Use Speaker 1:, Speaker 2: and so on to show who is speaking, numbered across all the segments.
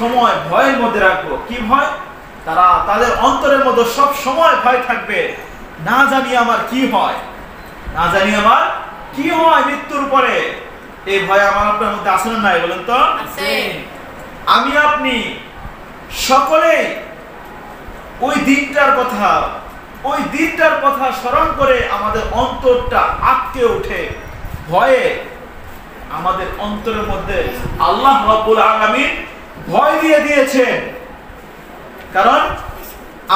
Speaker 1: সময় ভয়ের মধ্যে রাখবো। কি ভয়? তারা তাদের অন্তরের মধ্যে সব সময় ভয় থাকবে, না জানি আমার কি হয়, না জানি আমার কি হয় মৃত্যুর পরে। এই ভয় আমার আপনার মধ্যে আছে না নাই বলেন তো? আমি আপনি সকলেই ওই দিনটার কথা স্মরণ করে আমাদের অন্তরটা আটকে ওঠে ভয়ে। আমাদের অন্তরের মধ্যে আল্লাহ রাব্বুল আলামিন ভয় দিয়ে দিয়েছেন। কারণ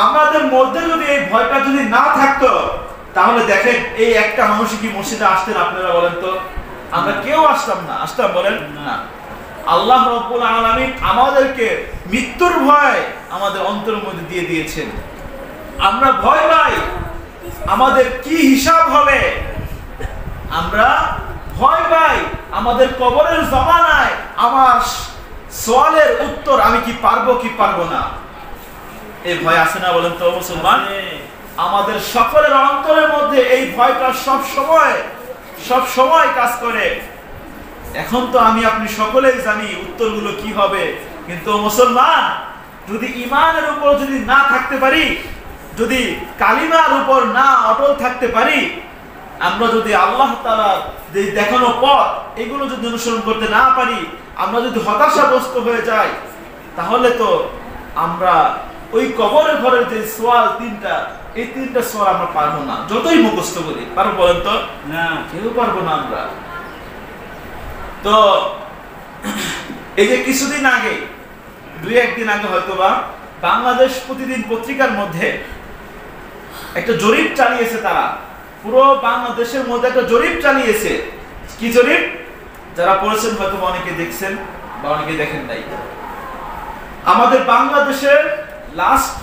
Speaker 1: আমাদের মধ্যে যদি এই ভয়টা যদি না থাকতো, তাহলে দেখেন এই একটা মানুষ কি মসজিদে আসতেন আপনারা বলেন তো? আমরা কেউ আসতাম না। আসতাম বলেন না? আল্লাহ রাব্বুল আলামিন আমাদেরকে মৃত্যুর ভয় আমাদের অন্তরের মধ্যে দিয়ে দিয়েছেন। আমরা ভয় পাই আমাদের কি হিসাব হবে, আমরা ভয় পাই আমাদের কবরের জমানায় আমার সওয়ালের উত্তর আমি কি পারবো কি পারবো না। এই ভয় আছে না বলেন তো মুসলমান? আমাদের সকলের অন্তরের মধ্যে এই ভয়টা সব সময় কাজ করে। এখন তো আমি আপনি সকলেই জানি উত্তরগুলো কি হবে, কিন্তু মুসলমান যদি ঈমানের উপর যদি না থাকতে পারি, যদি কালিমার উপর না অটল থাকতে পারি, আমরা যদি আল্লাহ তাআলার যে দেখানো পথ এগুলো যদি অনুসরণ করতে না পারি, আমরা যদি হতাশাগ্রস্ত হয়ে যাই, তাহলে তো আমরা ওই কবরের ঘরের যে সওয়াল এই তিনটা সওয়াল আমরা পারবো না। যতই মুখস্থ করি, পারবো বলেন তো? না, কেউ পারবো না আমরা। তো এই যে কিছুদিন আগে, 2-1 দিন আগে হয়তোবা বাংলাদেশ প্রতিদিন পত্রিকার মধ্যে একটা জরিপ চালিয়েছে। তারা পুরো বাংলাদেশের মধ্যে একটা জরিপ চালিয়েছে। কি জরিপ? যারা পড়েছেন হয়তো অনেকে দেখছেন বা অনেকে দেখেন নাই। আমাদের বাংলাদেশের লাস্ট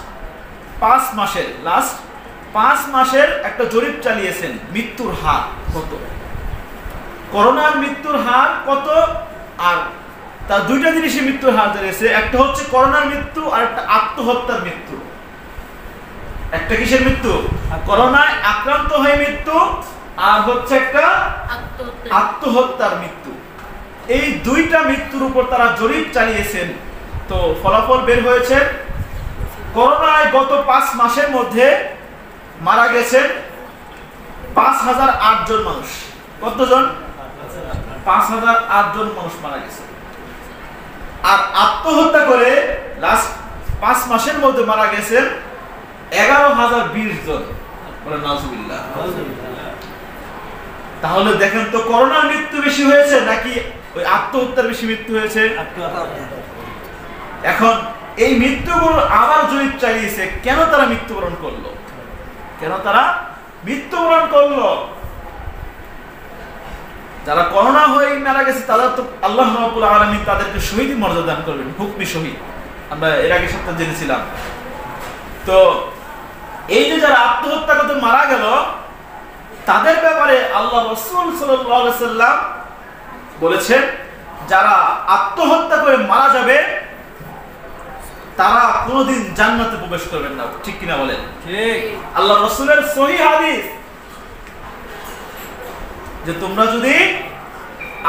Speaker 1: 5 মাসের একটা জরিপ চালিয়েছেন। মৃত্যুর হার কত, করোনার মৃত্যুর হার কত, আর তার দুইটা জিনিসের মৃত্যুর হার জানিয়েছে। একটা হচ্ছে করোনার মৃত্যু, আর একটা আত্মহত্যার মৃত্যু। একটা কিসের মৃত্যু? করোনায় আক্রান্ত হয়ে মৃত্যু, আর হচ্ছে একটা আত্মহত্যার মৃত্যু। এই দুইটা মৃত্যুর উপর তারা জরিপ চালিয়েছেন। তো ফলাফল বের হয়েছে, করোনায় গত 5 মাসের মধ্যে মারা গেছেন 5008 জন মানুষ। কতজন? 5008 জন মানুষ মারা গেছে। আর আত্মহত্যা করে লাস্ট 5 মাসের মধ্যে মারা গেছেন 11020 জন। বলে নাউজুবিল্লাহ। তাহলে দেখেন তো করোনার মৃত্যু বেশি হয়েছে নাকি ওই আত্মহত্যার বেশি মৃত্যু হয়েছে? এখন এই মৃত্যুগুলো আবার জরিপ চালিয়েছে, কেন তারা মৃত্যুবরণ করলো? যারা করোনা হয়ে মারা গেছে তাদের তো আল্লাহ রাব্বুল আলামিন তাদেরকে শহীদ মর্যাদা দান করবেন, হুকমি শহীদ। আমরা এর আগে সপ্তাহে জেনেছিলাম। তো এই যে যারা আত্মহত্যা করতে মারা গেল, তাদের ব্যাপারে আল্লাহ রাসূল সাল্লাল্লাহু আলাইহি সাল্লাম বলেছেন, যারা আত্মহত্যা করে মারা যাবে তারা কোনোদিন জান্নাতে প্রবেশ করবেন না। ঠিক কিনা বলেন? ঠিক। আল্লাহ রাসূলের সহিহ হাদিস যে তোমরা যদি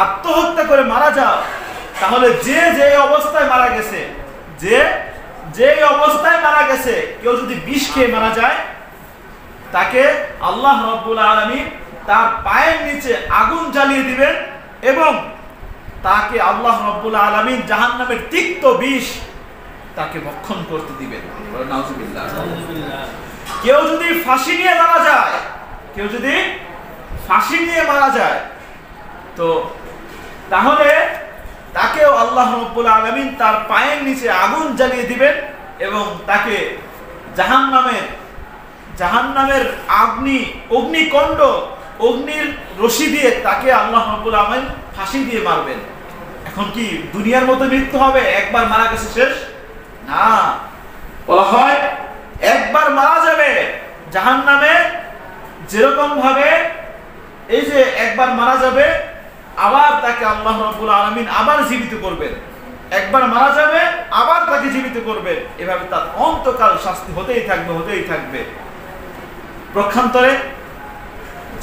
Speaker 1: আত্মহত্যা করে মারা যাও, তাহলে যে অবস্থায় মারা গেছে, কেউ যদি বিষ খেয়ে মারা যায়, তাকে আল্লাহ রাব্বুল আলামিন তার পায়ের নিচে আগুন জ্বালিয়ে দিবেন এবং তাকে আল্লাহ রাব্বুল আলামিন জাহান্নামের তিক্ত বিষ তাকে ভক্ষণ করতে দিবেন। নাউজুবিল্লাহ। কেউ যদি ফাঁসি নিয়ে মারা যায়, তো তাহলে তাকেও আল্লাহ রাব্বুল আলামিন তার পায়ের নিচে আগুন জ্বালিয়ে দিবেন এবং তাকে জাহান্নামের অগ্নিকুণ্ড, অগ্নির রশি দিয়ে তাকে আল্লাহ রাব্বুল আলামিন ফাঁসি দিয়ে মারবেন। এখন কি দুনিয়ার মতো মৃত্যু হবে? একবার মারা গেছে শেষ? না, বলা হয় একবার মারা যাবে জাহান্নামে, যেরকম ভাবে এই যে একবার মারা যাবে, আবার তাকে আল্লাহ রাব্বুল আলামিন আবার জীবিত করবেন। একবার মারা যাবে, আবার তাকে জীবিত করবেন। এভাবে তার অন্তকাল শাস্তি হতেই থাকবে। পক্ষান্তরে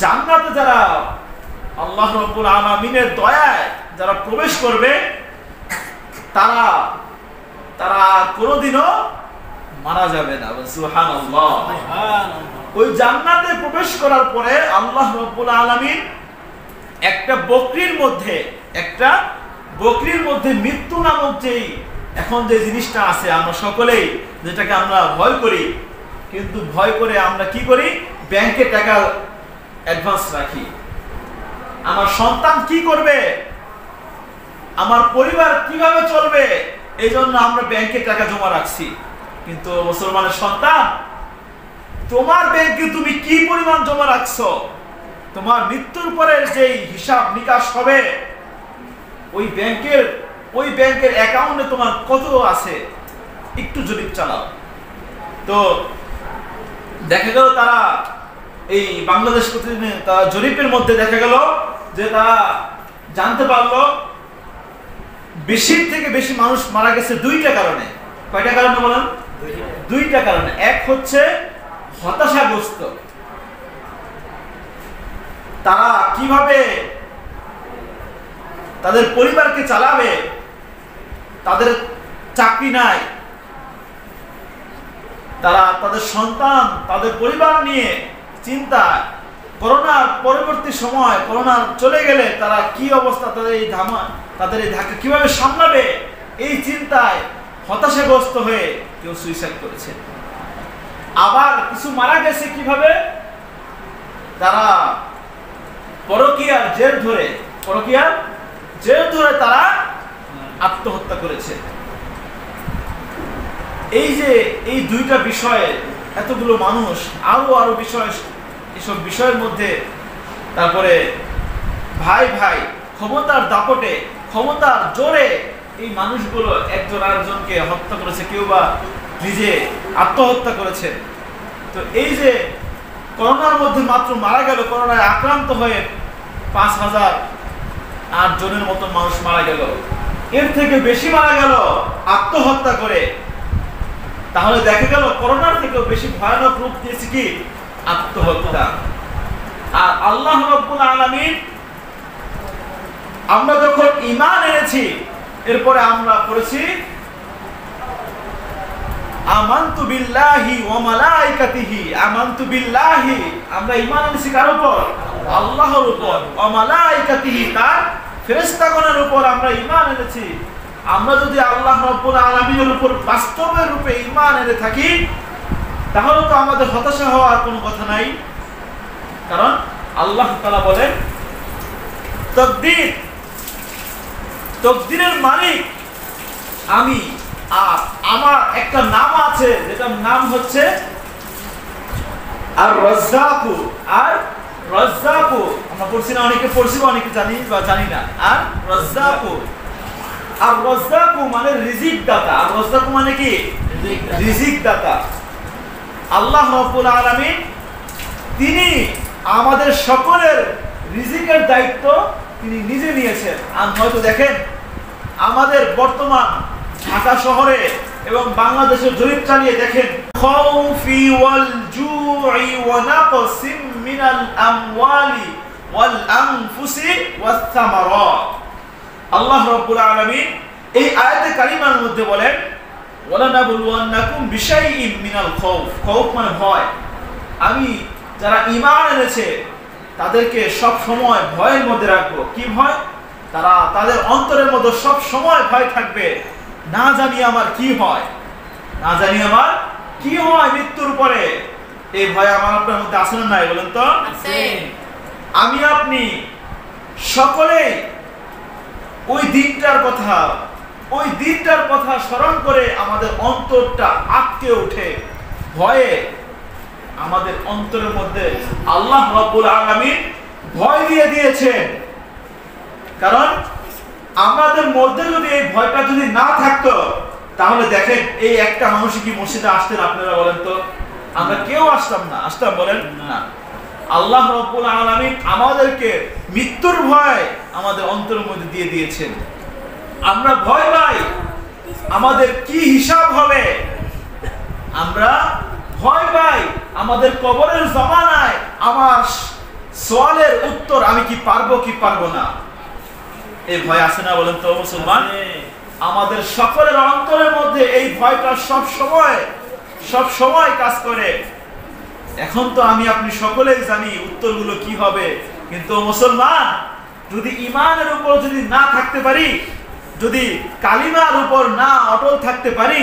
Speaker 1: জান্নাতে যারা আল্লাহ রাব্বুল আলামিনের দয়ায় যারা প্রবেশ করবে, তারা তারা কোনোদিনও মারা যাবে না। সুবহানাল্লাহ। ওই জান্নাতে প্রবেশ করার পরে আল্লাহ রাব্বুল আলামিন একটা বকরির মধ্যে মৃত্যু নামক যেই এখন যে জিনিসটা আছে, আমরা সকলেই যেটাকে আমরা ভয় করি, কিন্তু ভয় করে আমরা কি করি? ব্যাংকে টাকা অ্যাডভান্স রাখি। আমার সন্তান কি করবে, আমার পরিবার কিভাবে চলবে, এই জন্য আমরা ব্যাংকে টাকা জমা রাখছি। কিন্তু মুসলমানের সন্তান, তোমার ব্যাংকে তুমি কি পরিমাণ জমা রাখছো, তোমার মৃত্যুর পরে যেই হিসাব নিকাশ হবে, ওই ব্যাংকের অ্যাকাউন্টে তোমার কত আছে একটু জরিপ চালাও। তো দেখা গেল তারা এই বাংলাদেশ প্রতিদিনে তারা জরিপের মধ্যে দেখা গেল যে তারা জানতে পারলো বেশির থেকে বেশি মানুষ মারা গেছে দুইটা কারণে। কয়টা কারণে বলেন? দুইটা কারণে। এক হচ্ছে হতাশাগ্রস্ত, তারা কিভাবে তাদের পরিবারকে চালাবে, তাদের চাকরি নাই, তারা তাদের সন্তান তাদের পরিবার নিয়ে চিন্তা, করোনার পরবর্তী সময় করোনা চলে গেলে তারা কি অবস্থা, তাদের এই ধাক্কা কিভাবে সামলাবে, এই চিন্তায় হতাশাগ্রস্ত হয়ে কেউ সুইসাইড করেছে। আবার কিছু মারা গেছে কিভাবে, তারা পরকীয়ার জের ধরে তারা আত্মহত্যা করেছে। এই যে এই দুইটা বিষয়ে এতগুলো মানুষ, আরো বিষয়, এসব বিষয়ের মধ্যে তারপরে ভাই ক্ষমতার দাপটে, ক্ষমতার জোরে এই মানুষগুলো একজন আরেকজনকে হত্যা করেছে, কেউ বা নিজে আত্মহত্যা করেছে। তো এই যে করোনার মধ্যে মাত্র মারা গেল, করোনায় আক্রান্ত হয়ে 5,008 জনের মতো মানুষ মারা গেল, এর থেকে বেশি মারা গেল আত্মহত্যা করে। তাহলে দেখা গেল করোনার থেকেও বেশি ভয়ানক রূপ দিয়েছে কি? আত্মহত্যা। আর আল্লাহ রাব্বুল আলামিন, আমরা যখন ঈমান এনেছি, এরপরে আমরা পড়েছি আমানতু বিল্লাহি ওয়া মালাইকাতিহি। আমানতু বিল্লাহি, আমরা ঈমান এনেছি কার উপর? আল্লাহর উপর। ওয়া মালাইকাতিহি, তার ফেরেশতাগণের উপর আমরা ঈমান এনেছি। আমরা যদি আল্লাহ রাব্বুল আলামিনের উপর বাস্তবের রূপে ঈমান এনে থাকি, তাহলে তো আমাদের হতাশা হওয়ার কোনো কথা নাই। কারণ আল্লাহ তাআলা বলেন তকদিরের মালিক আমি, আর আমার একটা নাম আছে, যেটার নাম হচ্ছে আর রাজ্জাকু। আর রাজ্জাকু আমরা পড়ছি না, অনেকে পড়ছি, অনেকে জানি বা জানি না। আর রাজ্জাকু, আর রাজ্জাকু মানে রিজিক দাতা। আর রাজ্জাকু মানে কি? রিজিক দাতা। আল্লাহ রাব্বুল আলামিন তিনি আমাদের সকলের রিজিকের দায়িত্ব তিনি নিজে নিয়েছেন। আর হয়তো দেখেন আমাদের বর্তমান ঢাকা শহরে এবং বাংলাদেশের জরিপ চালিয়ে দেখেন, খাউফি ওয়াল জুই ওয়া নাকসিম মিনাল আমওয়ালি ওয়াল আনফুসি ওয়াস সামারাত। আল্লাহ রাব্বুল আলামিন এই আয়াতে কারিমার মধ্যে বলেন ওয়ালা নাবলুওয়ান্নাকুম বিশাইইম মিনাল খাউফ। খাউফ মানে ভয়। আমি যারা ঈমান এনেছে তাদেরকে সব সময় ভয়ের মধ্যে রাখবো। কি ভয়? তারা তাদের অন্তরের মধ্যে সব সময় ভয় থাকবে, না জানি আমার কি হয়, না জানি আমার কি হয় মৃত্যুর পরে। এই ভয় আমার আপনার মধ্যে আছে না নাই বলেন তো? আমি আপনি সকলেই ওই দিনটার কথা স্মরণ করে আমাদের অন্তরটা আটকে ওঠে ভয়ে। আমাদের অন্তরের মধ্যে আল্লাহ রাব্বুল আলামিন ভয় দিয়ে দিয়েছেন। কারণ আমাদের মধ্যে যদি এই ভয়টা যদি না থাকতো, তাহলে দেখেন এই একটা মানুষ কি মসজিদে আসতেন আপনারা বলেন তো? আমরা কেউ আসতাম বলেন না। আল্লাহ রাব্বুল আলামিন আমাদেরকে মৃত্যুর ভয় আমাদের অন্তরের মধ্যে দিয়ে দিয়েছেন। আমরা ভয় পাই আমাদের কি হিসাব হবে, আমরা ভয় পাই আমাদের কবরের জমানায় আমার সওয়ালের উত্তর আমি কি পারবো কি পারবো না। এই ভয় আছে না বলেন তো মুসলমান? আমাদের সকলের অন্তরের মধ্যে এই ভয়টা সব সময় কাজ করে। এখন তো আমি আপনি সকলেই জানি উত্তরগুলো কি হবে, কিন্তু মুসলমান যদি ঈমানের উপর যদি না থাকতে পারি, যদি কালিমার উপর না অটল থাকতে পারি,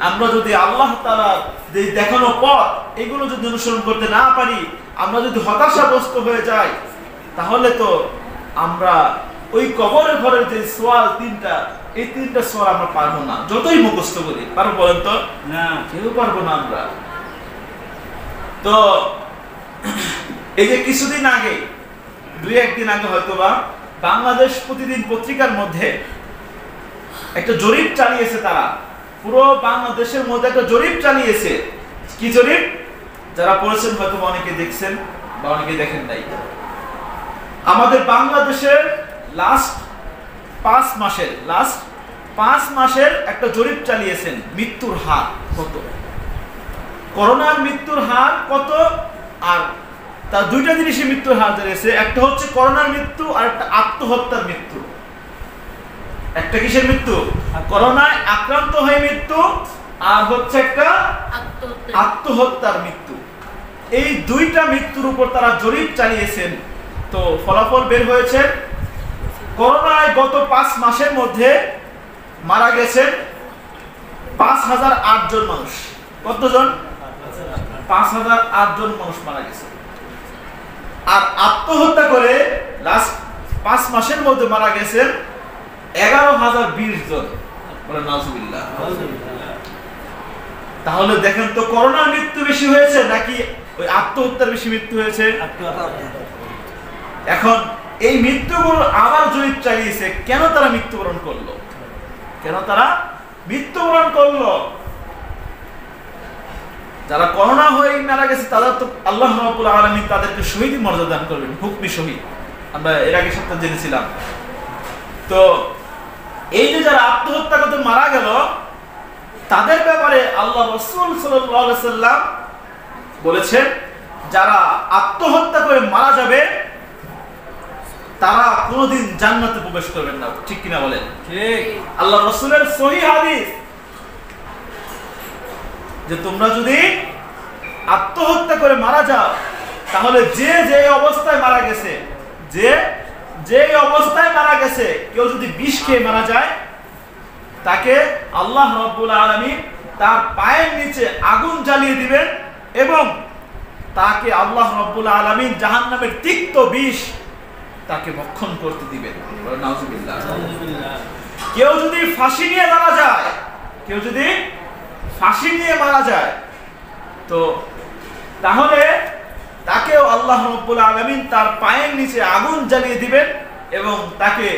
Speaker 1: আমরা যদি আল্লাহ তাআলার যে দেখানো পথ এগুলো যদি অনুসরণ করতে না পারি, আমরা যদি হতাশাগ্রস্ত হয়ে যাই, তাহলে তো আমরা ওই কবরের ঘরের যে সওয়াল তিনটা, এই তিনটা সওয়াল আমরা পারবো না, যতই মুখস্থ করি। পারবো বলেন তো? না, কেউ পারবো না আমরা। তো এই যে কিছুদিন আগে, 2-1 দিন আগে হয়তোবা বাংলাদেশ প্রতিদিন পত্রিকার মধ্যে একটা জরিপ চালিয়েছে, তারা পুরো বাংলাদেশের মধ্যে একটা জরিপ চালিয়েছে। কি জরিপ? যারা পড়েছেন হয়তো অনেকে দেখছেন বা অনেকে দেখেন নাই। আমাদের বাংলাদেশের লাস্ট 5 মাসের একটা জরিপ চালিয়েছেন, মৃত্যুর হার কত, করোনার মৃত্যুর হার কত, আর তার দুইটা জিনিসই মৃত্যুর হার জানিয়েছে। একটা হচ্ছে করোনার মৃত্যু, আর একটা আত্মহত্যার মৃত্যু। একটা কিসের মৃত্যু? করোনায় আক্রান্ত হয়ে মৃত্যু, আর হচ্ছে একটা আত্মহত্যার মৃত্যু। এই দুইটা মৃত্যুর উপর তারা জরিপ চালিয়েছেন। তো ফলাফল বের হয়েছে, করোনায় গত 5 মাসের মধ্যে মারা গেছেন 5008 জন মানুষ। কতজন? 5008 জন মানুষ মারা গেছে। আর আত্মহত্যা করে লাস্ট 5 মাসের মধ্যে মারা গেছেন 11020 জন। বলে নাউজুবিল্লাহ। তাহলে দেখেন তো, করোনার মৃত্যু বেশি হয়েছে নাকি ওই আত্মহত্যার বেশি মৃত্যু হয়েছে? এখন এই মৃত্যুগুলো আবার জরিপ চালিয়েছে, কেন তারা মৃত্যুবরণ করলো, যারা করোনা হয়ে মারা গেছে তাদের তো আল্লাহ রাব্বুল আলামিন তাদেরকে শহীদ মর্যাদা দান করবেন, হুকমি শহীদ। আমরা এর আগে সপ্তাহে জেনেছিলাম। তো এই যে যারা আত্মহত্যা করতে মারা গেল, তাদের ব্যাপারে আল্লাহ রাসূল সাল্লাল্লাহু আলাইহি সাল্লাম বলেছেন, যারা আত্মহত্যা করে মারা যাবে তারা কোনোদিন জান্নাতে প্রবেশ করবেন না। ঠিক কিনা বলেন? ঠিক। আল্লাহ রাসূলের সহিহ হাদিস যে তোমরা যদি আত্মহত্যা করে মারা যাও, তাহলে যে অবস্থায় মারা গেছে, কেউ যদি বিষ খেয়ে মারা যায়, তাকে আল্লাহ রাব্বুল আলামিন তার পায়ের নিচে আগুন জ্বালিয়ে দিবেন এবং তাকে আল্লাহ রাব্বুল আলামিন জাহান্নামের তিক্ত বিষ তাকে ভক্ষণ করতে দিবেন। নাউজুবিল্লাহ। কেউ যদি ফাঁসি নিয়ে মারা যায়, তো তাহলে তাকেও আল্লাহ রাব্বুল আলামিন তার পায়ের নিচে আগুন জ্বালিয়ে দিবেন এবং তাকে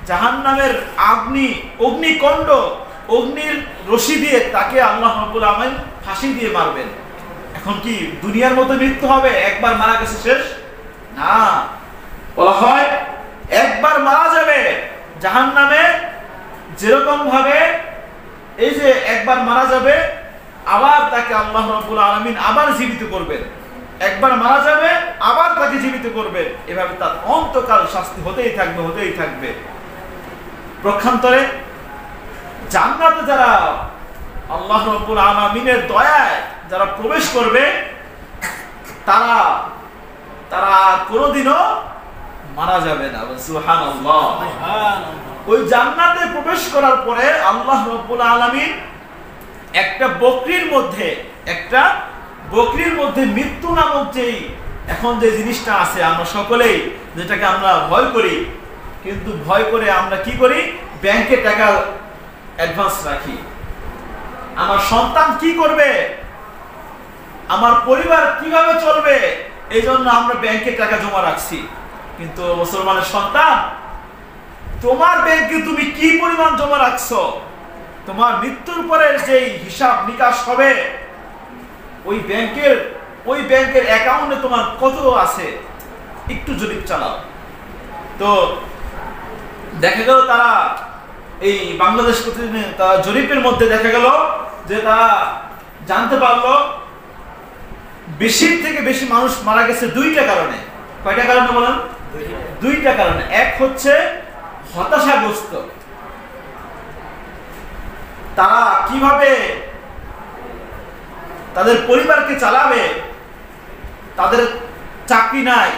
Speaker 1: জাহান্নামের অগ্নিকুণ্ড, অগ্নির রশি দিয়ে তাকে আল্লাহ রাব্বুল আলামিন ফাঁসি দিয়ে মারবেন। এখন কি দুনিয়ার মতো মৃত্যু হবে? একবার মারা গেছে শেষ? না, বলা হয় একবার মারা যাবে জাহান্নামে, যেরকম ভাবে এই যে একবার মারা যাবে, আবার তাকে আল্লাহ রাব্বুল আলামিন আবার জীবিত করবেন। একবার মারা যাবে, আবার তাকে জীবিত করবেন। এভাবে তার অন্তকাল শাস্তি হতেই থাকবে। পক্ষান্তরে জান্নাতে যারা আল্লাহ রাব্বুল আলামিনের দয়ায় যারা প্রবেশ করবে, তারা কোনোদিনও মারা যাবে না। সুবহানাল্লাহ। ওই জান্নাতে প্রবেশ করার পরে আল্লাহ রাব্বুল আলামিন একটা বকরির মধ্যে মৃত্যু নামক এখন যে জিনিসটা আছে, আমরা সকলেই যেটাকে আমরা ভয় করি, কিন্তু ভয় করে আমরা কি করি? ব্যাংকে টাকা অ্যাডভান্স রাখি। আমার সন্তান কি করবে, আমার পরিবার কিভাবে চলবে, এই জন্য আমরা ব্যাংকে টাকা জমা রাখছি। কিন্তু মুসলমানের সন্তান, তোমার ব্যাংকে তুমি কি পরিমাণ জমা রাখছো, তোমার মৃত্যুর পরে যে হিসাব নিকাশ হবে, ওই ব্যাংকের অ্যাকাউন্টে তোমার কত আছে, একটু জরিপ চালাও। তো দেখা গেল তারা এই বাংলাদেশ প্রতিদিনে তারা জরিপের মধ্যে দেখা গেল যে তারা জানতে পারলো বেশির থেকে বেশি মানুষ মারা গেছে 2টা কারণে। কয়টা কারণে বলেন? 2টা কারণে। এক হচ্ছে হতাশাগ্রস্ত। তারা কিভাবে তাদের পরিবারকে চালাবে, তাদের চাকরি নাই,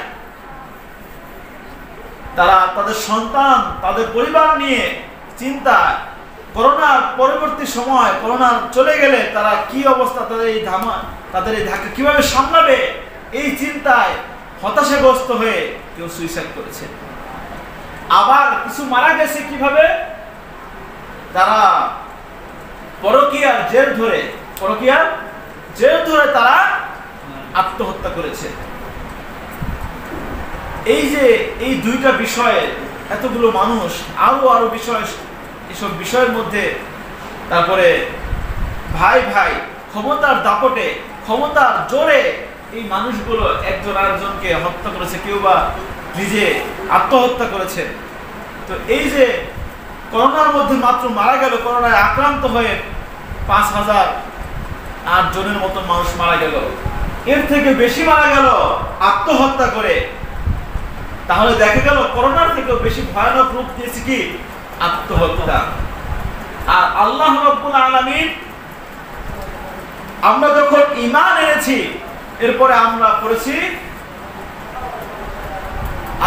Speaker 1: তারা তাদের সন্তান, তাদের পরিবার নিয়ে চিন্তা। করোনার পরবর্তী সময়, করোনা চলে গেলে তারা কি অবস্থা, তাদের এই ধাক্কা কিভাবে সামলাবে, এই চিন্তায় হতাশাগ্রস্ত হয়ে কেউ সুইসাইড করেছে। আবার কিছু মারা গেছে কিভাবে, তারা পরকীয়ার জের ধরে তারা আত্মহত্যা করেছে। এই যে এই দুইটা বিষয়ে এতগুলো মানুষ, আরো বিষয়, এসব বিষয়ের মধ্যে তারপরে ভাই ক্ষমতার দাপটে, ক্ষমতার জোরে এই মানুষগুলো একজন আরেকজনকে হত্যা করেছে, কেউ বা নিজে আত্মহত্যা করেছে। তো এই যে করোনার মধ্যে মাত্র মারা গেল, করোনায় আক্রান্ত হয়ে 5,008 জনের মতো মানুষ মারা গেল, এর থেকে বেশি মারা গেল আত্মহত্যা করে। তাহলে দেখা গেল করোনার থেকেও বেশি ভয়ানক রূপ দিয়েছে কি আত্মহত্যা। আর আল্লাহ রাব্বুল আলামিন, আমরা যখন ঈমান এনেছি, এরপরে আমরা পড়েছি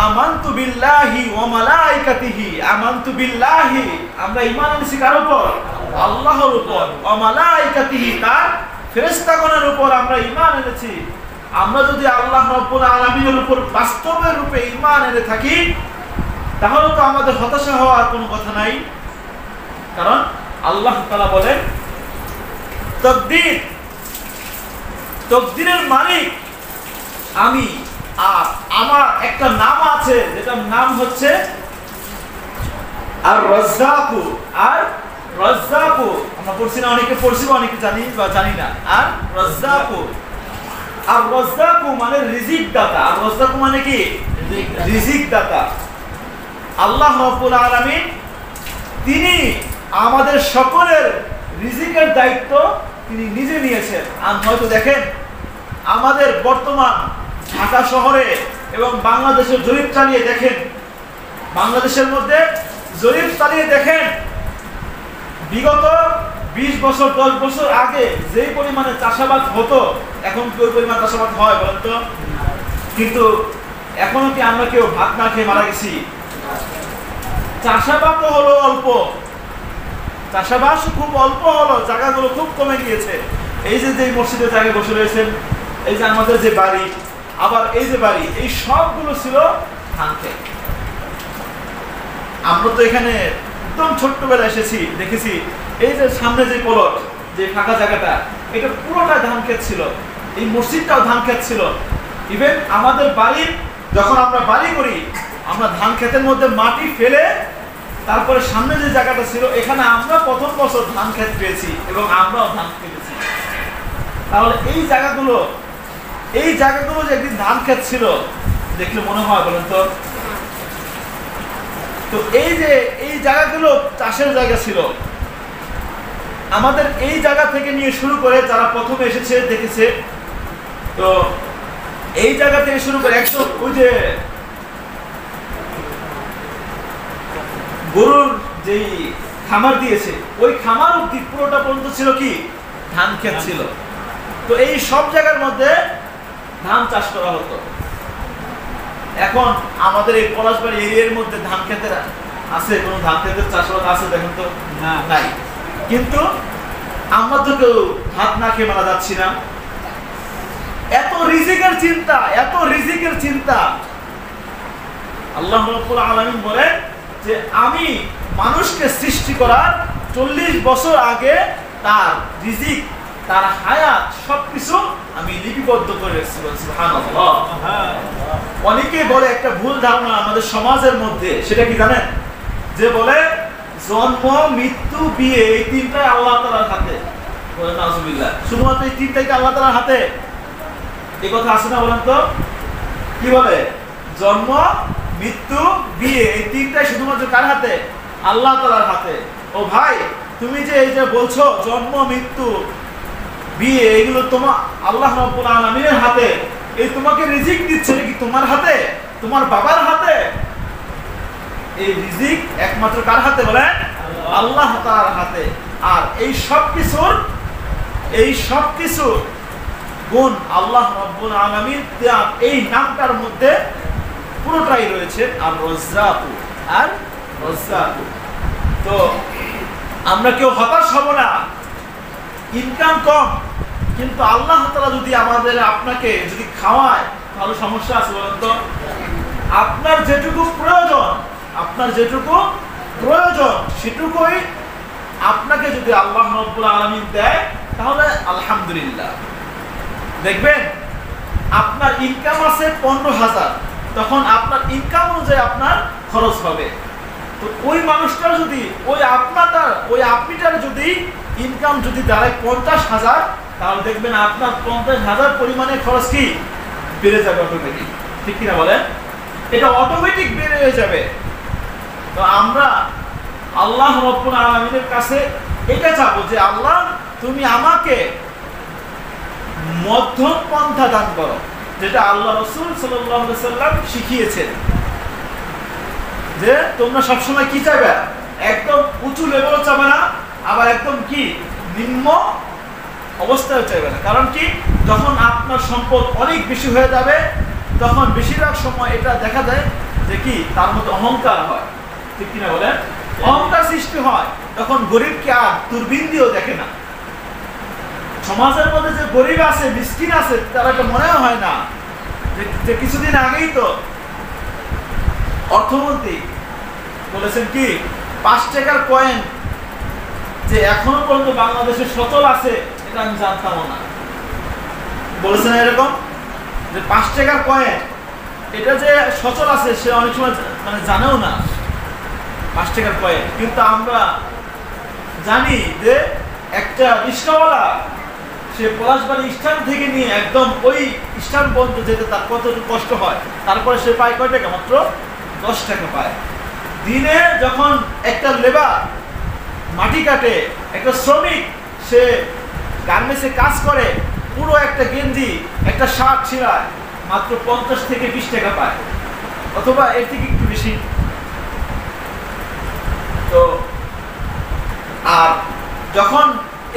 Speaker 1: আমানতু বিল্লাহি ওয়া মালাইকাতিহি। আমানতু বিল্লাহি, আমরা ঈমান এনেছি কার উপর? আল্লাহর উপর। ওয়া মালাইকাতিহি, তার ফেরেশতাগণের উপর আমরা ঈমান এনেছি। আমরা যদি আল্লাহ রাব্বুল আলামিনের উপর বাস্তবের রূপে ঈমান এনে থাকি, তাহলে তো আমাদের হতাশা হওয়ার কোনো কথা নাই। কারণ আল্লাহ তাআলা বলেন তকদিরের মালিক আমি, আর আমার একটা নাম আছে, যেটার নাম হচ্ছে আর রাজ্জাকু। আর রাজ্জাকু আমরা পড়ছি না, অনেকে পড়ছি, অনেকে জানি বা জানি না। আর রাজ্জাকু, আর রাজ্জাকু মানে রিজিক দাতা। আর রাজ্জাকু মানে কি? রিজিক দাতা। আল্লাহ রাব্বুল আলামিন তিনি আমাদের সকলের রিজিকের দায়িত্ব তিনি নিজে নিয়েছেন। আর হয়তো দেখেন আমাদের বর্তমান ঢাকা শহরে এবং বাংলাদেশের জরিপ চালিয়ে দেখেন, বাংলাদেশের মধ্যে জরিপ চালিয়ে দেখেন, বিগত 20 বছর 10 বছর আগে যেই পরিমাণে চাষাবাদ হতো, এখন কি ওই পরিমাণ চাষাবাদ হয় বলেন তো? কিন্তু এখনো কি আমরা কেউ ভাত না খেয়ে মারা গেছি? চাষাবাদ তো হলো অল্প, চাষাবাদ খুব অল্প হলো, জায়গাগুলো খুব কমে গিয়েছে। এই যে মসজিদের জায়গায় বসে রয়েছেন, এই যে আমাদের যে বাড়ি, আবার এই যে বাড়ি, এই সবগুলো ছিল ধান ক্ষেত। আমরা তো এখানে একদম ছোট্টবেলা এসেছি, দেখেছি এই যে সামনে যে পলট, যে ফাঁকা জায়গাটা, এটা পুরোটা ধান ক্ষেত ছিল। এই মসজিদটাও ধান ক্ষেত ছিল। ইভেন আমাদের বাড়ির, যখন আমরা বাড়ি করি, আমরা ধান ক্ষেতের মধ্যে মাটি ফেলে তারপরে সামনে যে জায়গাটা ছিল, এখানে আমরা প্রথম বছর ধান ক্ষেত পেয়েছি এবং আমরাও ধান কেটেছি। তাহলে এই জায়গাগুলো যে একদিন ধান ক্ষেত ছিল, দেখলে মনে হয় বলেন তো? তো এই যে এই জায়গাগুলো চাষের জায়গা ছিল। আমাদের এই জায়গা থেকে নিয়ে শুরু করে যারা প্রথমে এসেছে দেখেছে, তো এই জায়গা থেকে শুরু করে একদম ওই যে গরুর যেই খামার দিয়েছে, ওই খামার অবধি পুরোটা পর্যন্ত ছিল কি ধান ক্ষেত ছিল। তো এই সব জায়গার মধ্যে ধান চাষ করা হতো। এখন আমাদের এই পলাশবাড়ি এরিয়ার মধ্যে ধান ক্ষেতের আছে, কোন ধান ক্ষেতের চাষাবাদ আছে দেখেন তো? না, নাই। কিন্তু আমরা তো কেউ ভাত না খেয়ে মারা যাচ্ছি না। এত রিজিকের চিন্তা, এত রিজিকের চিন্তা। আল্লাহ রাব্বুল আলামিন বলেন যে আমি মানুষকে সৃষ্টি করার 40 বছর আগে তার রিজিক, তার হায়াত সবকিছু আমি লিপিবদ্ধ করে রেখেছি। সুবহানাল্লাহ। অনেকে বলে একটা ভুল ধারণা আমাদের সমাজের মধ্যে, সেটা কি জানেন? যে বলে জন্ম, মৃত্যু, বিয়ে, এই তিনটাই আল্লাহ তাআলার হাতে। বলেন নাউজুবিল্লাহ। শুধুমাত্র এই তিনটাই কি আল্লাহ তাআলার হাতে? এই কথা আছে না বলেন তো? কি বলে? জন্ম, মৃত্যু, বিয়ে, এই তিনটাই শুধুমাত্র কার হাতে? আল্লাহ তাআলার হাতে। ও ভাই, তুমি যে এই যে বলছো জন্ম, মৃত্যু, বিয়ে, এগুলো তোমার আল্লাহ রাব্বুল আলামিনের হাতে, এই তোমাকে রিজিক দিচ্ছে নাকি তোমার হাতে, তোমার বাবার হাতে? এই রিজিক একমাত্র কার হাতে বলেন? আল্লাহ তাআলার হাতে। আর এই সব কিছু গুণ আল্লাহ রাব্বুল আলামিন এই নামটার মধ্যে পুরোটাই রয়েছে। আর রাজ্জাক, তো আমরা কেউ হতাশ হব না। ইনকাম কম, কিন্তু আল্লাহ তাআলা যদি আপনাকে যদি খাওয়ায়, তাহলে সমস্যা আছে বলেন তো? আপনার যেটুকু প্রয়োজন সেটুকুই আপনাকে যদি আল্লাহ রাব্বুল আলামিন দেয়, তাহলে আলহামদুলিল্লাহ। দেখবেন আপনার ইনকাম আছে 15,000, তখন আপনার ইনকাম অনুযায়ী আপনার খরচ হবে। তো ওই মানুষটার যদি আপনিটার যদি ইনকাম যদি দাঁড়ায় 50,000, তাহলে দেখবেন আপনার 50,000 পরিমাণে খরচ কি বেড়ে যাবে অটোমেটিক। ঠিক কিনা বলেন? এটা অটোমেটিক বেড়ে হয়ে যাবে। তো আমরা আল্লাহ রাব্বুল আলামিনের কাছে এটা চাবো যে আল্লাহ তুমি আমাকে মধ্যম পন্থা দান করো, যেটা আল্লাহ রাসূল সাল্লাল্লাহু আলাইহি ওয়াসাল্লাম শিখিয়েছেন। যে তোমরা সবসময় কি চাইবে? একদম উঁচু লেভেলও চাইবে না, আবার একদম কি নিম্ন অবস্থায় চাইবে না। কারণ কি, যখন আপনার সম্পদ অনেক বেশি হয়ে যাবে, তখন বেশিরভাগ সময় এটা দেখা যায় যে কি তার মধ্যে অহংকার হয়। ঠিক কিনা বলেন? অহংকার সৃষ্টি হয়, তখন গরিবকে আর দূরবীন দিয়েও দেখে না। সমাজের মধ্যে যে গরিব আছে, মিসকিন আছে, তারা এটা মনে হয় না যে কিছুদিন আগেই তো অর্থমন্ত্রী বলেছেন কি 5 টাকার কয়েন যে এখনো পর্যন্ত বাংলাদেশে সচল আছে, এটা আমি জানতাম না। বলেছেন এরকম যে 5 টাকার কয়েন এটা যে সচল আছে, সে অনেক সময় মানে জানেও না 5 টাকার কয়েন। কিন্তু আমরা জানি যে একটা রিক্সাওয়ালা সে পলাশবাড়ি স্ট্যান্ড থেকে নিয়ে একদম ওই স্ট্যান্ড পর্যন্ত যেতে তার কতটুকু কষ্ট হয়, তারপরে সে পায় কয় টাকা? মাত্র 10 টাকা পায়। দিনে যখন একটা লেবার মাটি কাটে, একটা শ্রমিক সে গার্মেন্টসে কাজ করে, পুরো একটা গেঞ্জি একটা শার্ট ছিঁড়ায়, মাত্র 50 থেকে 20 টাকা পায়, অথবা এর থেকে একটু বেশি। তো আর যখন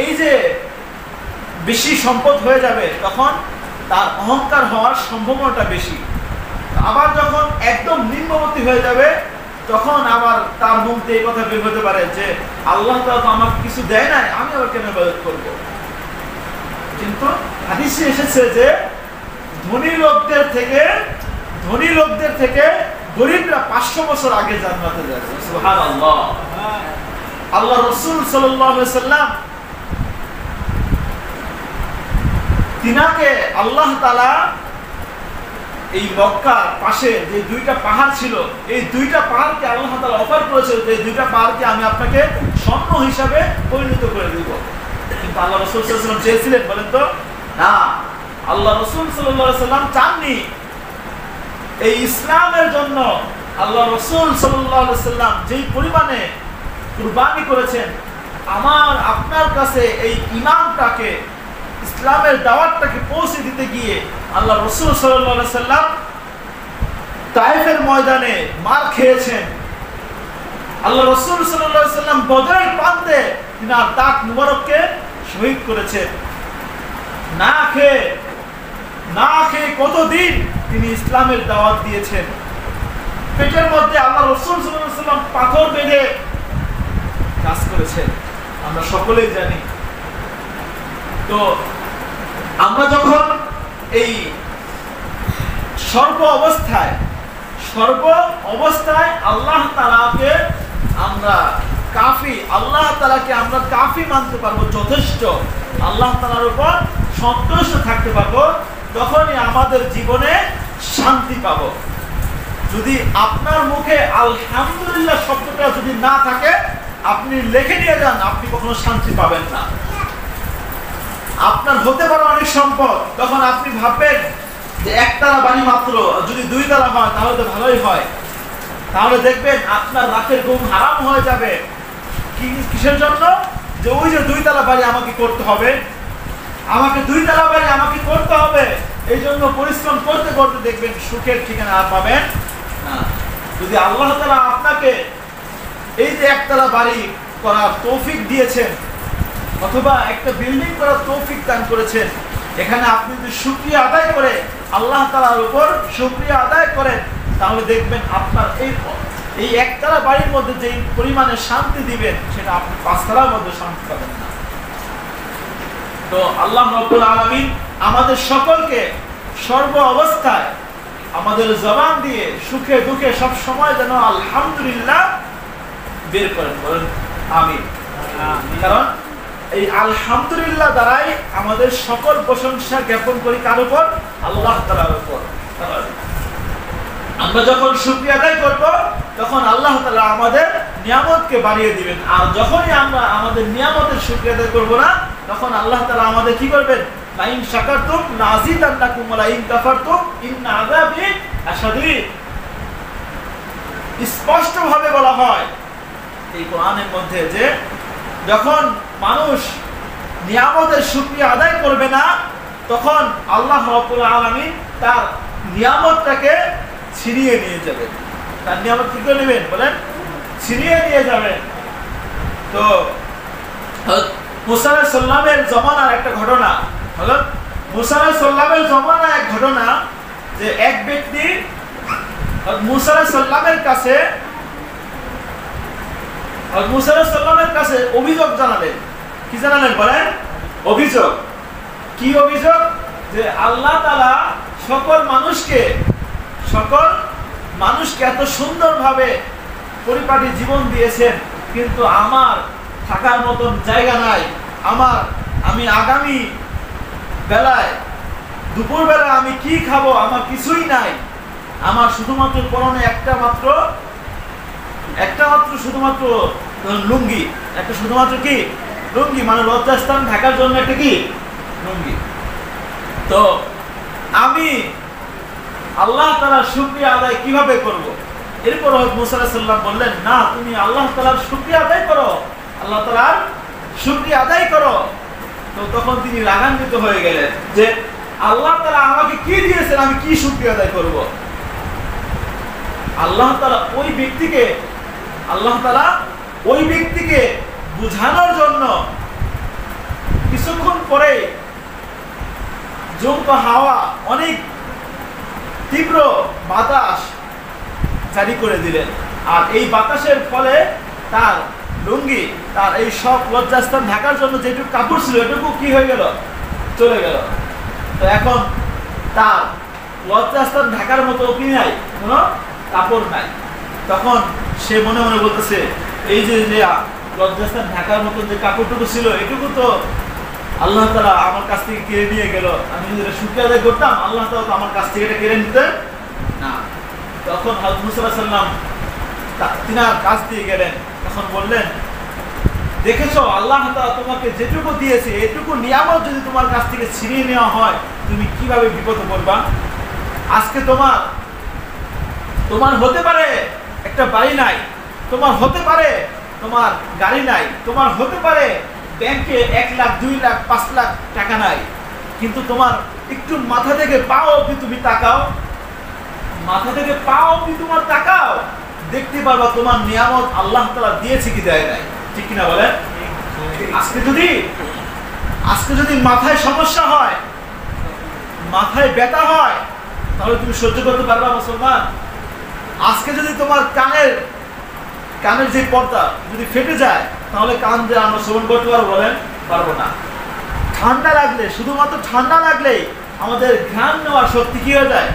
Speaker 1: এই যে বেশি সম্পদ হয়ে যাবে, তখন তার অহংকার হওয়ার সম্ভাবনাটা বেশি। আবার যখন একদম নিম্নবর্তী হয়ে যাবে, তখন আবার তার মুখ দিয়ে এই কথা বের হতে পারে যে আল্লাহ তাআলা তো আমাকে কিছু দেয় নাই, আমি আবার কেন ইবাদত করব? কিন্তু হাদিসে এসেছে যে ধনী লোকদের থেকে গরিবরা 500 বছর আগে জান্নাতে যাবে। সুবহানাল্লাহ। আল্লাহ রাসূল সাল্লাল্লাহু আলাইহি ওয়াসাল্লাম তিনাকে আল্লাহ তাআলা এই মক্কার পাশে যে 2টা পাহাড় ছিল, এই 2টা পাহাড়কে আল্লাহ তাআলা অফার করেছিল যে 2টা পাহাড়কে আমি আপনাকে স্বর্ণ হিসাবে পরিণত করে দিব। কিন্তু আল্লাহ রাসূল সাল্লাল্লাহু আলাইহি ওয়াসাল্লাম চেয়েছিলেন? বলেন তো না। আল্লাহ রাসূল সাল্লাল্লাহু আলাইহি ওয়াসাল্লাম চাননি। এই ইসলামের জন্য আল্লাহ রাসূল সাল্লাল্লাহু আলাইহি ওয়াসাল্লাম যেই পরিমাণে কুরবানি করেছেন, আপনার কাছে এই ইমানটাকে, ইসলামের দাওয়াতটাকে পৌঁছে দিতে গিয়ে আল্লাহ রাসূল সাল্লাল্লাহু আলাইহি ওয়াসাল্লাম তায়েফের ময়দানে মার খেয়েছেন। আল্লাহ রাসূল সাল্লাল্লাহু আলাইহি ওয়াসাল্লাম বদরের প্রান্তে তিনার দাঁত মুবারককে শহীদ করেছেন। না খেয়ে কতদিন তিনি ইসলামের দাওয়াত দিয়েছেন। পেটের মধ্যে আল্লাহ রাসূল সাল্লাল্লাহু আলাইহি ওয়াসাল্লাম পাথর বেঁধে কাজ করেছেন, আমরা সকলেই জানি। তো আমরা যখন এই সর্ব অবস্থায় আল্লাহ তাআলাকে আমরা কাফি মানতে পারবো, যথেষ্ট, আল্লাহ তাআলার উপর সন্তুষ্ট থাকতে পারবো, তখনই আমাদের জীবনে শান্তি পাবো। যদি আপনার মুখে আলহামদুলিল্লাহ শব্দটা যদি না থাকে, আপনি লিখে নিয়ে যান, আপনি কখনো শান্তি পাবেন না। আপনার হতে পারে অনেক সম্পদ, তখন আপনি ভাববেন যে একতলা বাড়ি মাত্র, যদি 2 তলা হয় তাহলে তো ভালোই হয়। তাহলে দেখবেন আপনার রাতের ঘুম হারাম হয়ে যাবে। কিসের জন্য? যে ওই যে 2 তলা বাড়ি আমাকে করতে হবে, এই জন্য পরিশ্রম করতে করতে দেখবেন সুখের ঠিকানা আর পাবেন না। যদি আল্লাহ তাআলা আপনাকে এই যে একতলা বাড়ি করার তৌফিক দিয়েছেন অথবা একটা বিল্ডিং করার তৌফিক দান করেছেন, এখানে আপনি যদি শুকরিয়া আদায় করে আল্লাহ তাআলার উপর শুকরিয়া আদায় করেন, তাহলে দেখবেন আপনার এই একতলা বাড়ির মধ্যে যে পরিমাণে শান্তি দিবেন সেটা আপনি পাঁচতলার মধ্যে শান্তি পাবেন না। তো আল্লাহ রাব্বুল আলামিন আমাদের সকলকে সর্ব অবস্থায় আমাদের জবান দিয়ে সুখে দুঃখে সব সময় যেন আলহামদুলিল্লাহ বের করেন, বলেন আমিন। কারণ এই আলহামদুলিল্লাহ দ্বারাই আমাদের সকল প্রশংসা জ্ঞাপন করি কার উপর? আল্লাহ তাআলার উপর। আমরা যখন শুকরিয়া আদায় করব তখন আল্লাহ তাআলা আমাদের নিয়ামতকে বাড়িয়ে দিবেন, আর যখনই আমরা আমাদের নিয়ামতের শুকরিয়া আদায় করব না তখন আল্লাহ তাআলা আমাদের কি করবেন? লাইন শাকারতুম লাযিদান্নাকুম ওয়া লাইন কাফারতুম ইন্না আযাবি লাশাদীদ। স্পষ্ট ভাবে বলা হয় এই কোরআনের মধ্যে যে যখন মানুষ নিয়ামতের শুকরিয়া আদায় করবে না তখন আল্লাহ রাব্বুল আলামিন তার নিয়ামতটাকে ছিনিয়ে নিয়ে যাবেন। তার নিয়ামত কি করে নেবেন? বলেন ছিনিয়ে নিয়ে যাবেন। তো মুসা আলাইহিস সালামের জমানার একটা ঘটনা হলো, মুসা আলাইহিস সালামের জমানার এক ঘটনা যে এক ব্যক্তি মুসা আলাইহিস সালামের কাছে অভিযোগ জানালেন। কি জানালেন? বলেন অভিযোগ। কি অভিযোগ? যে আল্লাহ তাআলা সকল মানুষকে এত সুন্দরভাবে পরিপাটি জীবন দিয়েছেন, কিন্তু আমার থাকার মতন জায়গা নাই। আমি আগামী বেলায় দুপুর বেলায় আমি কি খাবো আমার কিছুই নাই। আমার শুধুমাত্র পরনে একটা মাত্র শুধুমাত্র লুঙ্গি, একটা শুধুমাত্র কি লুঙ্গি, মানে লজ্জাস্থান ঢাকার জন্য একটা কি লুঙ্গি। তো আমি আল্লাহ তাআলার শুকরিয়া আদায় কিভাবে করব? এরপর মুসা আলাইহিস সালাম বললেন, না, তুমি আল্লাহ তাআলার শুকরিয়া আদায় করো, আল্লাহ তাআলার শুকরিয়া আদায় করো। তো তখন তিনি রাগান্বিত হয়ে গেলেন যে আল্লাহ তাআলা আমাকে কি দিয়েছেন, আমি কি শুকরিয়া আদায় করব? আল্লাহ তাআলা ওই ব্যক্তিকে বুঝানোর জন্য কিছুক্ষণ পরে ঝোঁকা হাওয়া অনেক তীব্র বাতাস জারি করে দিলেন, আর এই বাতাসের ফলে তার লুঙ্গি, তার এই সব লজ্জাস্থান ঢাকার জন্য যেটুকু কাপড় ছিল এটুকু কি হয়ে গেল? চলে গেল। তো এখন তার লজ্জাস্থান ঢাকার মতো কি নাই, কোনো কাপড় নাই। তখন সে মনে মনে বলতেছে, এই যে লজ্জাস্থান ঢাকার মতো যে কাপড়টুকু ছিল এটুকু তো আল্লাহ তাআলা আমার কাছ থেকে কেড়ে নিয়ে গেল, আমি যদি শুকরিয়া আদায় করতাম আল্লাহ তাআলা তো আমার কাছ থেকে এটা কেড়ে নিতেন না। তখন হযরত মুসা আলাইহিস সালাম তিনার কাছ দিয়ে গেলেন, তখন বললেন, দেখেছো আল্লাহ তাআলা তোমাকে যেটুকু দিয়েছে এটুকু নিয়ামত যদি তোমার কাছ থেকে ছিনিয়ে নেওয়া হয় তুমি কিভাবে বিপদে পড়বা? আজকে তোমার হতে পারে একটা বাড়ি নাই, তোমার হতে পারে তোমার গাড়ি নাই, তোমার হতে পারে ব্যাংকে 1 লাখ 2 লাখ 5 লাখ টাকা নাই, কিন্তু তোমার একটু মাথা থেকে পা অবধি তুমি তাকাও, তোমার তাকাও, দেখতে পারবা তোমার নিয়ামত আল্লাহ তাআলা দিয়েছে কি দেয় নাই। ঠিক কিনা বলেন? আজকে যদি মাথায় সমস্যা হয়, মাথায় ব্যথা হয়, তাহলে তুমি সহ্য করতে পারবা মুসলমান? আজকে যদি তোমার কানের যে পর্দা যদি ফেটে যায় তাহলে কান দিয়ে আমরা শ্রবণ করতে পারবো? বলেন পারবো না। ঠান্ডা লাগলে, শুধুমাত্র ঠান্ডা লাগলেই আমাদের ঘ্রাণ নেওয়ার শক্তি কি হয়ে যায়?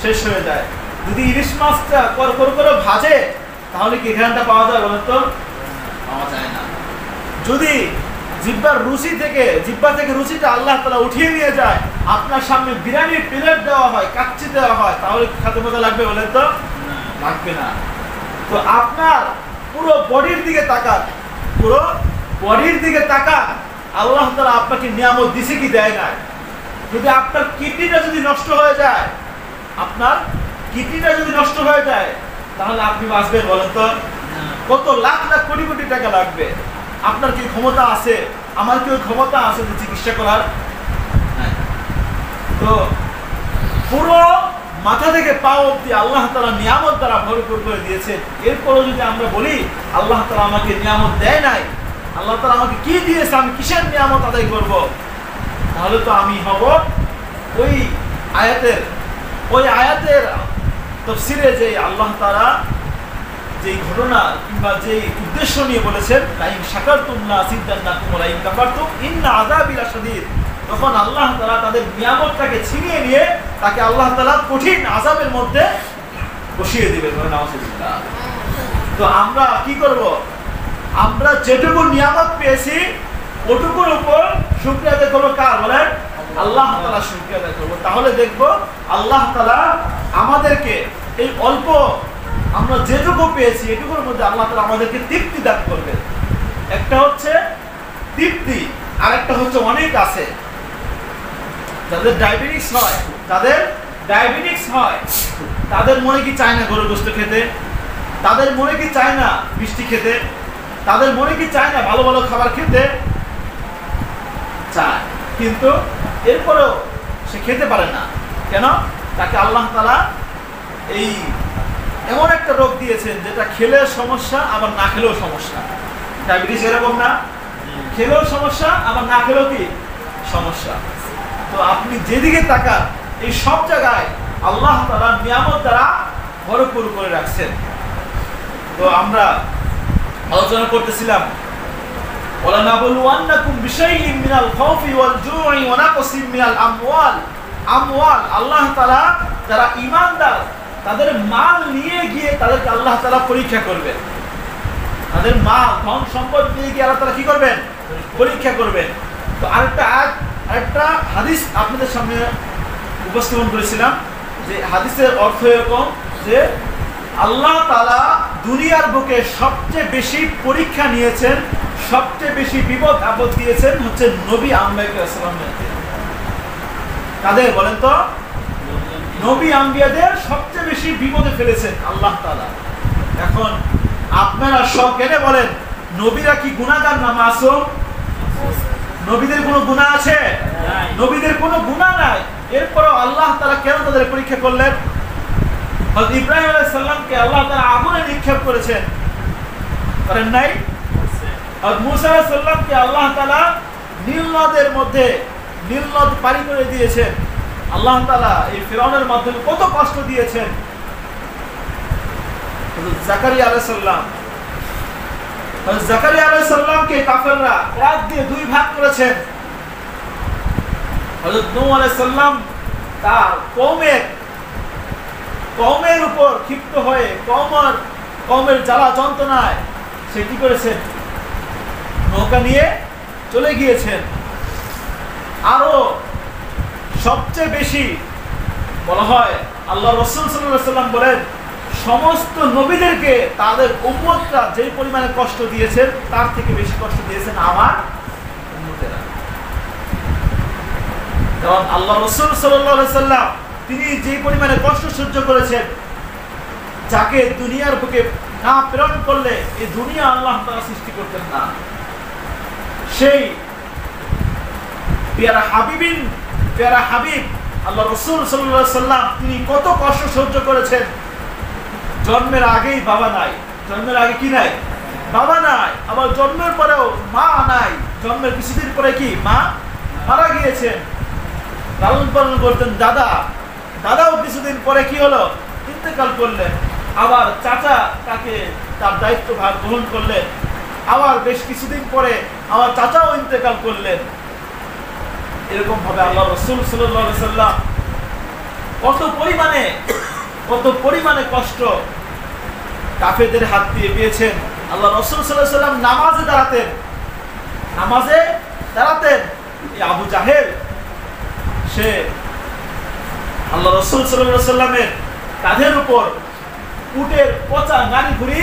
Speaker 1: শেষ হয়ে যায়। যদি ইলিশ মাছটা করে ভাজে তাহলে কি ঘ্রাণটা পাওয়া যায়? বলেন তো পাওয়া যায় না। যদি জিহ্বা থেকে রুচিটা আল্লাহ তাআলা উঠিয়ে নিয়ে যায়, আপনার সামনে বিরিয়ানির প্লেট দেওয়া হয়, কাচ্চি দেওয়া হয়, তাহলে খেতে মজা লাগবে? বলেন তো লাগবে না। তো আপনার পুরো বডির দিকে তাকান, আল্লাহ তাআলা আপনাকে নিয়ামত দিছে কি দেয় না? যদি আপনার কিডনিটা যদি নষ্ট হয়ে যায় তাহলে আপনি বাঁচবেন? বলেন তো কত লাখ লাখ কোটি কোটি টাকা লাগবে। আপনার কি ক্ষমতা আছে? আমার কি ক্ষমতা আছে যে চিকিৎসা করার? তো পুরো মাথা থেকে পা অবধি আল্লাহ তাআলা নিয়ামত দ্বারা ভরপুর করে দিয়েছেন, এরপরও যদি আমরা বলি আল্লাহ তাআলা আমাকে নিয়ামত দেয় নাই, আল্লাহ তাআলা আমাকে কি দিয়েছে, আমি কিসের নিয়ামত আদায় করব, তাহলে তো আমি হব ওই আয়াতের তাফসীরে যে আল্লাহ তাআলা যে ঘটনা কিংবা যে উদ্দেশ্য নিয়ে বলেছেন, লাইন শাকারতুম লা আযীদান্নাকুম ওয়া লাইন কাফারতুম ইন্না আযাবি লাশাদীদ, তখন আল্লাহ তাআলা তাদের নিয়ামতটাকে ছিনিয়ে নিয়ে তাকে আল্লাহ তাআলা কঠিন আযাবের মধ্যে বসিয়ে দিবেন। নাউযুবিল্লাহ। তো আমরা কি করব? আমরা যেটুকু নিয়ামত পেয়েছি ওটুকুর উপর শুকরিয়া আদায় করব। কার? বলেন আল্লাহ তাআলা শুকরিয়া আদায় করব। তাহলে দেখব আল্লাহ তাআলা আমাদেরকে এই অল্প আমরা যেটুকু পেয়েছি এটুকুর মধ্যে আল্লাহ তাআলা আমাদেরকে তৃপ্তি দান করবেন। একটা হচ্ছে তৃপ্তি, আর একটা হচ্ছে অনেক আছে যাদের ডায়াবেটিস হয়, তাদের মনে কি চায় না গরুর গোশত খেতে, তাদের মনে কি চায় না মিষ্টি খেতে, তাদের মনে কি চায় না ভালো ভালো খাবার খেতে, চায়, কিন্তু এরপরেও সে খেতে পারে না। কেন? তাকে আল্লাহ তাআলা এই এমন একটা রোগ দিয়েছেন যেটা খেলে সমস্যা আবার না খেলেও সমস্যা। ডায়াবেটিস এরকম না, খেলেও সমস্যা আবার না খেলেও কি সমস্যা। তো আপনি যেদিকে তাকান এই সব জায়গায় আল্লাহ তাআলা নিয়ামত দ্বারা ভরপুর করে রাখছেন। তো আমরা আলোচনা করতেছিলাম ওয়ালানাবলুওয়ান্নাকুম বিশাইইন মিনাল খাউফি ওয়াল জু'i ওয়া নাকসিম মিনাল আমওয়াল, আল্লাহ তাআলা যারা ঈমানদার তাদের মাল নিয়ে গিয়ে তাদেরকে আল্লাহ তাআলা পরীক্ষা করবেন। তাদের মাল ধন সম্পদ নিয়ে গিয়ে আল্লাহ তাআলা কি করবেন? পরীক্ষা করবেন। তো আরেকটা হাদিস আপনাদের সামনে উপস্থাপন করেছিলাম, যে হাদিসের অর্থ এরকম যে আল্লাহ তাআলা দুনিয়ার বুকে সবচেয়ে বেশি পরীক্ষা নিয়েছেন, সবচেয়ে বেশি বিপদ আপদ দিয়েছেন হচ্ছে নবী আম্বিয়াকে। কাদের বলেন তো? নবী আম্বিয়াদের সবচেয়ে বেশি বিপদে ফেলেছেন আল্লাহ তাআলা। এখন আপনারা সব কেনে বলেন নবীরা কি গুনাহগার না মাসুম? নবীদের কোনো গুনাহ আছে? নবীদের কোনো গুনাহ নাই, এরপরও আল্লাহ তাআলা কেন তাদের পরীক্ষা করলেন? হযরত ইব্রাহিম আলাইহিস সালামকে আল্লাহ তাআলা আগুনে নিক্ষেপ করেছেন, করেন নাই? হযরত মুসা আলাইহিস সালামকে আল্লাহ তাআলা নীল নদ পারি করে দিয়েছেন। আল্লাহ তাআলা এই ফিরআউনের মাধ্যমে কত কষ্ট দিয়েছেন। হযরত জাকারিয়া আলাইহিস সালামকে কাফেররা রাত দিয়ে দুই ভাগ করেছেন। হযরত নূহ আলাইহিস সালাম তার কওমের উপর ক্ষিপ্ত হয়ে কওমের জ্বালা যন্ত্রণায় সে কি করেছেন? নৌকা নিয়ে চলে গিয়েছেন। আরো সবচেয়ে বেশি বলা হয় আল্লাহ রাসূল সাল্লাল্লাহু আলাইহি ওয়াসাল্লাম বলেন সমস্ত নবীদেরকে তাদের উম্মতরা যে পরিমাণে কষ্ট দিয়েছেন তার থেকে বেশি কষ্ট দিয়েছেন আমার উম্মতেরা। কারণ আল্লাহ রাসূল সাল্লাল্লাহু আলাইহি ওয়াসাল্লাম তিনি যে পরিমাণে কষ্ট সহ্য করেছেন, যাকে দুনিয়ার বুকে না প্রেরণ করলে এই দুনিয়া আল্লাহ তাআলা সৃষ্টি করতেন না। সেই প্যারা হাবিব আল্লাহ রাসূল সাল্লাল্লাহু আলাইহি ওয়াসাল্লাম তিনি কত কষ্ট সহ্য করেছেন। জন্মের আগেই বাবা নাই, জন্মের আগে কি নাই? বাবা নাই, আবার জন্মের পরেও মা নাই, জন্মের কিছুদিন পরে কি মা মারা গিয়েছেন। লালন পালন করতেন দাদাও কিছুদিন পরে কি হলো? ইন্তেকাল করলেন। আবার চাচা তাকে তার দায়িত্বভার গ্রহণ করলেন, আবার বেশ কিছুদিন পরে আমার চাচাও ইন্তেকাল করলেন। এরকম ভাবে আল্লাহ রাসূল সাল্লাল্লাহু আলাইহি ওয়াসাল্লাম কত পরিমাণে কষ্ট কাফেরদের হাত দিয়ে পেয়েছেন। আল্লাহ রাসূল সাল্লাল্লাহু আলাইহি ওয়াসাল্লাম নামাজে দাঁড়াতেন। এই আবু জাহেল সে আল্লাহ রাসূল সাল্লাল্লাহু আলাইহি ওয়াসাল্লামের কাঁধের উপর উটের পচা নাড়ি ঘুরি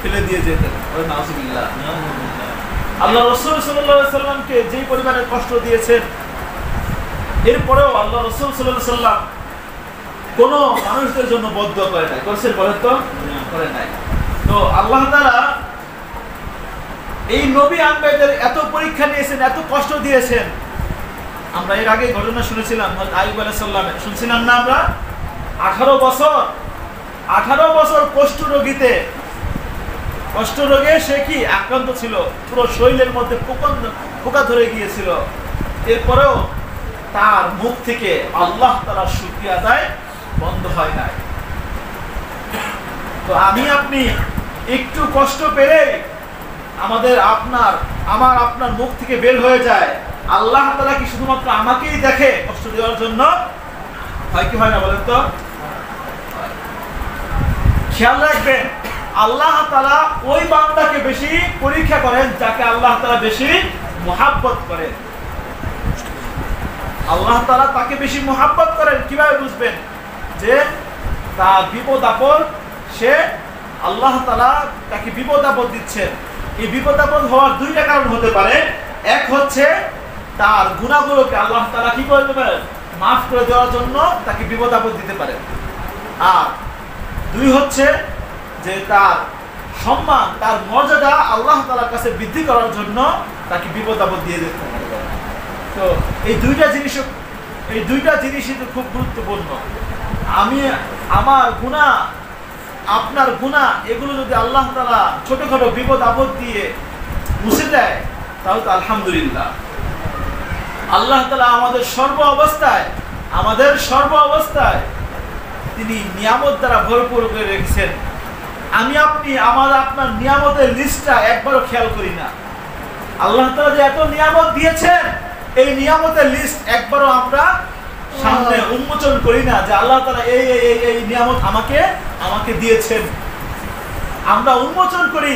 Speaker 1: ফেলে দিয়ে যেতেন। নাউযুবিল্লাহ। আল্লাহ রাসূল সাল্লাল্লাহু আলাইহি ওয়াসাল্লামকে যে পরিমাণে কষ্ট দিয়েছেন, এরপরেও আল্লাহ রাসূল সাল্লাল্লাহু আলাইহি ওয়াসাল্লাম কোন মানুষদের জন্য বদদুয়া করে নাই। করছেন? বলেন তো, করে নাই। তো আল্লাহ তাআলা এই নবী আম্বিয়াদের এত পরীক্ষা নিয়েছেন, এত কষ্ট দিয়েছেন। আমরা এর আগে ঘটনা শুনেছিলাম আইয়ুব আলাইহিস সালামের, শুনছিলাম না আমরা? 18 বছর কুষ্ঠরোগে সে কি আক্রান্ত ছিল, পুরো শরীরের মধ্যে পোকা ধরে গিয়েছিল। এরপরেও তার মুখ থেকে আল্লাহ তাআলার শুকরিয়া আদায় বন্ধ হয় নাই। তো আমি আপনি একটু কষ্ট পেলে আপনার মুখ থেকে বের হয়ে যায়, আল্লাহ তাআলা কি শুধুমাত্র আমাকেই দেখে কষ্ট দেওয়ার জন্য? হয় কি হয় না বলেন তো? খেয়াল রাখবেন, আল্লাহ তাআলা ওই বান্দাকে বেশি পরীক্ষা করেন যাকে আল্লাহ তাআলা বেশি মুহাব্বত করেন। আল্লাহ তাআলা তাকে বেশি মুহাব্বত করেন। কিভাবে বুঝবেন? যে তার বিপদ আপদ, সে আল্লাহ তাআলা তাকে বিপদ আপদ দিচ্ছেন। এই বিপদ আপদ হওয়ার দুইটা কারণ হতে পারে। এক হচ্ছে তার গুনাহগুলোকে আল্লাহ তাআলা কি করে দেবেন, মাফ করে দেওয়ার জন্য তাকে বিপদ আপদ দিতে পারে। আর দুই হচ্ছে যে তার সম্মান, তার মর্যাদা আল্লাহ তাআলার কাছে বৃদ্ধি করার জন্য তাকে বিপদ আপদ দিয়ে দিতে পারে। তো এই দুইটা জিনিসই তো খুব গুরুত্বপূর্ণ। আমার গুনাহ, আপনার গুনাহ, এগুলো যদি আল্লাহ তাআলা ছোটখাটো বিপদ আপদ দিয়ে মুছে দেয় তাহলে তো আলহামদুলিল্লাহ। আল্লাহ তাআলা আমাদের সর্ব অবস্থায় তিনি নিয়ামত দ্বারা ভরপুর করে রেখেছেন। আপনার নিয়ামতের লিস্টটা একবারও খেয়াল করি না। আল্লাহ তাআলা যে এত নিয়ামত দিয়েছেন, এই নিয়ামতের লিস্ট একবারও আমরা সামনে উন্মোচন করি না যে আল্লাহ তাআলা এই নিয়ামত আমাকে দিয়েছেন। আমরা উন্মোচন করি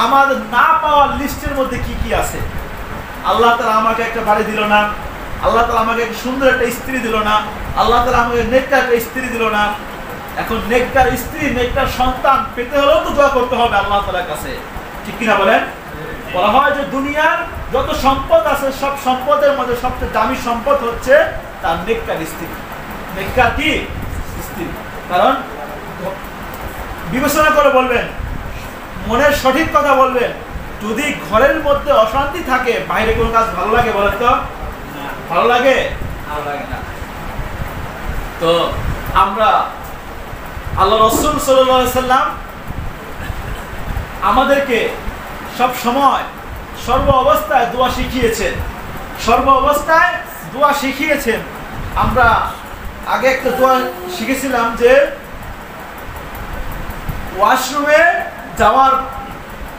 Speaker 1: আমাদের না পাওয়ার লিস্টের মধ্যে কি কি আছে। আল্লাহ তাআলা আমাকে একটা বাড়ি দিল না, আল্লাহ তাআলা আমাকে একটা সুন্দর একটা স্ত্রী দিল না, আল্লাহ তাআলা আমাকে নেককার একটা স্ত্রী দিল না। এখন নেককার স্ত্রী, নেককার সন্তান পেতে হলেও তো দোয়া করতে হবে আল্লাহ তাআলার কাছে, ঠিক কিনা বলেন? বলা হয় যে দুনিয়ার যত সম্পদ আছে, সব সম্পদের মধ্যে সবচেয়ে দামি সম্পদ হচ্ছে তার নেককার স্ত্রী। নেককার কি স্ত্রী? কারণ বিবেচনা করে বলবেন, মনের সঠিক কথা বলবেন, যদি ঘরের মধ্যে অশান্তি থাকে, বাইরে কোনো কাজ ভালো লাগে বলেন তো? ভালো লাগে? ভালো লাগে না। তো আমরা আল্লাহ রাসূল সাল্লাল্লাহু আলাইহি সাল্লাম আমাদেরকে সব সময় সর্ব অবস্থায় দোয়া শিখিয়েছেন। আমরা আগে একটা দোয়া শিখেছিলাম যে ওয়াশরুমে যাওয়ার